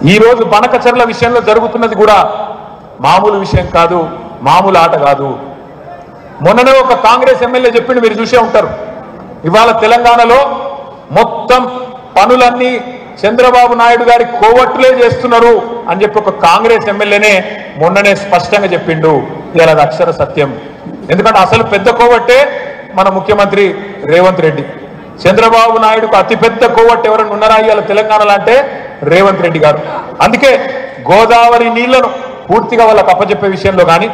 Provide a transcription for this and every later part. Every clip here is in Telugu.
ఈ రోజు బనకచర్ల విషయంలో జరుగుతున్నది కూడా మామూలు విషయం కాదు, మామూలు ఆట కాదు. మొన్ననే ఒక కాంగ్రెస్ ఎమ్మెల్యే చెప్పిండు, మీరు చూసే ఉంటారు. ఇవాళ తెలంగాణలో మొత్తం పనులన్నీ చంద్రబాబు నాయుడు గారి కోవట్లే చేస్తున్నారు అని చెప్పి ఒక కాంగ్రెస్ ఎమ్మెల్యేనే మొన్ననే స్పష్టంగా చెప్పిండు. ఇలా అది అక్షర సత్యం. ఎందుకంటే అసలు పెద్ద కోవట్టే మన ముఖ్యమంత్రి రేవంత్ రెడ్డి. చంద్రబాబు నాయుడుకు అతిపెద్ద కోవట్టు ఎవరైనా ఉన్నారా ఇవాళ తెలంగాణలో అంటే రేవంత్ రెడ్డి గారు. అందుకే గోదావరి నీళ్లను పూర్తిగా వాళ్ళకు అప్పచెప్పే విషయంలో కానీ,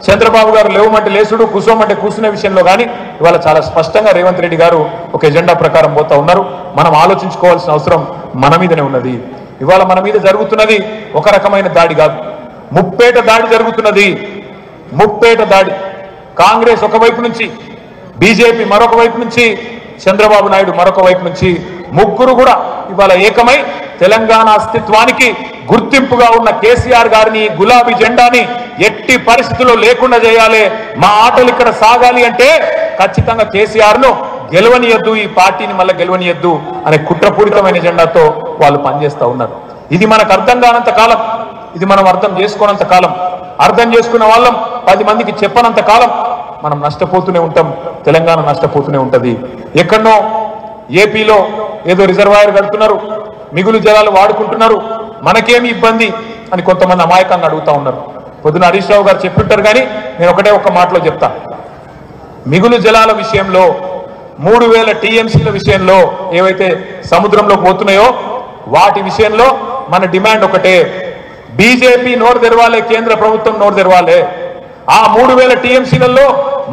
చంద్రబాబు గారు లేవమంటే లేసుడు, కూసోమంటే కూర్చునే విషయంలో కానీ ఇవాళ చాలా స్పష్టంగా రేవంత్ రెడ్డి గారు ఒక ఎజెండా ప్రకారం పోతా ఉన్నారు. మనం ఆలోచించుకోవాల్సిన అవసరం మన మీదనే ఉన్నది. ఇవాళ మన మీద జరుగుతున్నది ఒక రకమైన దాడి కాదు, ముప్పేట దాడి జరుగుతున్నది. ముప్పేట దాడి. కాంగ్రెస్ ఒకవైపు నుంచి, బీజేపీ మరొక వైపు నుంచి, చంద్రబాబు నాయుడు మరొక వైపు నుంచి, ముగ్గురు కూడా ఇవాళ ఏకమై తెలంగాణ అస్తిత్వానికి గుర్తింపుగా ఉన్న కేసీఆర్ గారిని, గులాబీ జెండాని ఎట్టి పరిస్థితుల్లో లేకుండా చేయాలి, మా ఆటలు ఇక్కడ సాగాలి అంటే ఖచ్చితంగా కేసీఆర్ ను గెలవనియద్దు, ఈ పార్టీని మళ్ళీ గెలవనియద్దు అనే కుట్రపూరితమైన జెండాతో వాళ్ళు పనిచేస్తూ ఉన్నారు. ఇది మనకు అర్థం కానంత కాలం, ఇది మనం అర్థం చేసుకోనంత కాలం, అర్థం చేసుకున్న వాళ్ళం 10 మందికి చెప్పనంత కాలం మనం నష్టపోతూనే ఉంటాం, తెలంగాణ నష్టపోతూనే ఉంటది. ఎక్కడనో ఏపీలో ఏదో రిజర్వాయర్ కడుతున్నారు, మిగులు జలాలు వాడుకుంటున్నారు, మనకేమి ఇబ్బంది అని కొంతమంది అమాయకంగా అడుగుతా ఉన్నారు. పొద్దున హరీష్ రావు గారు చెప్తుంటారు, కానీ నేను ఒక్క మాటలో చెప్తా. మిగులు జలాల విషయంలో 3000 టీఎంసీల విషయంలో ఏవైతే సముద్రంలో పోతున్నాయో వాటి విషయంలో మన డిమాండ్ ఒకటే, బీజేపీ నోరు తెరవాలే, కేంద్ర ప్రభుత్వం నోరు తెరవాలే. ఆ 3000 టీఎంసీలలో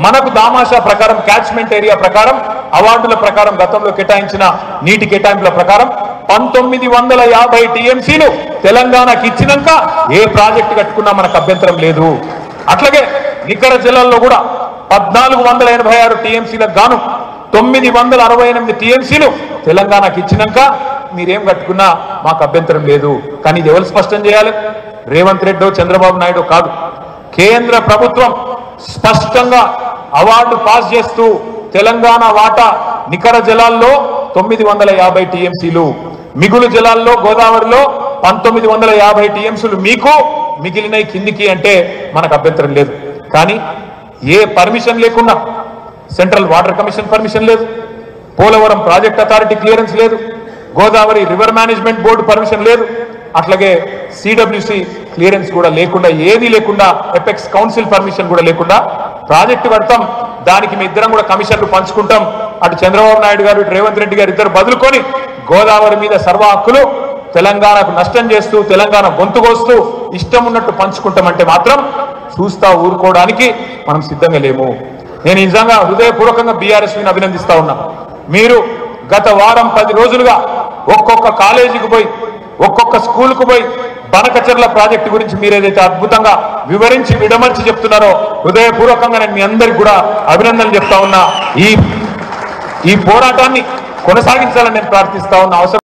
మనకు దామాషా ప్రకారం, క్యాచ్మెంట్ ఏరియా ప్రకారం, అవార్డుల ప్రకారం, గతంలో కేటాయించిన నీటి కేటాయింపుల ప్రకారం 1950 టీఎంసీలు తెలంగాణకి ఇచ్చినాక ఏ ప్రాజెక్టు కట్టుకున్నా మనకు అభ్యంతరం లేదు. అట్లాగే నికర జిల్లాల్లో కూడా 1486 టీఎంసీలకు గాను 968 టీఎంసీలు తెలంగాణకి ఇచ్చినాక మీరేం కట్టుకున్నా మాకు అభ్యంతరం లేదు. కానీ ఇది ఎవరు స్పష్టం చేయాలి? రేవంత్ రెడ్డో చంద్రబాబు నాయుడు కాదు, కేంద్ర ప్రభుత్వం స్పష్టంగా అవార్డు పాస్ చేస్తూ తెలంగాణ వాటా నికర జలాల్లో 950 టీఎంసీలు, మిగులు జలాల్లో గోదావరిలో 1950 టీఎంసీలు మీకు, మిగిలిన కిందికి అంటే మనకు అభ్యంతరం లేదు. కానీ ఏ పర్మిషన్ లేకుండా, సెంట్రల్ వాటర్ కమిషన్ పర్మిషన్ లేదు, పోలవరం ప్రాజెక్ట్ అథారిటీ క్లియరెన్స్ లేదు, Godavari river management board permission లేదు, అట్లాగే సిడబ్ల్యూసి క్లియరెన్స్ కూడా లేకుండా, ఏది లేకుండా, ఎపెక్స్ కౌన్సిల్ పర్మిషన్ కూడా లేకుండా ప్రాజెక్టు కడతాం, దానికి మీ ఇద్దరం కూడా కమిషన్లు పంచుకుంటాం. అటు చంద్రబాబు నాయుడు గారు, ఇటు రేవంత్ రెడ్డి గారు ఇద్దరు బదులుకొని గోదావరి మీద సర్వ హక్కులు తెలంగాణకు నష్టం చేస్తూ, తెలంగాణ గొంతుకొస్తూ ఇష్టం ఉన్నట్టు పంచుకుంటామంటే మాత్రం చూస్తా ఊరుకోవడానికి మనం సిద్ధంగా లేము. నేను నిజంగా హృదయపూర్వకంగా బీఆర్ఎస్ని అభినందిస్తా ఉన్నా. మీరు గత వారం 10 రోజులుగా ఒక్కొక్క కాలేజీకి పోయి, ఒక్కొక్క స్కూల్కు పోయి బనకచర్ల ప్రాజెక్టు గురించి మీరేదైతే అద్భుతంగా వివరించి విడమర్చి చెప్తున్నారో హృదయపూర్వకంగా నేను మీ అందరికి కూడా అభినందనలు చెప్తా ఉన్నా. ఈ పోరాటాన్ని కొనసాగించాలని నేను ప్రార్థిస్తా ఉన్నా. అవసరం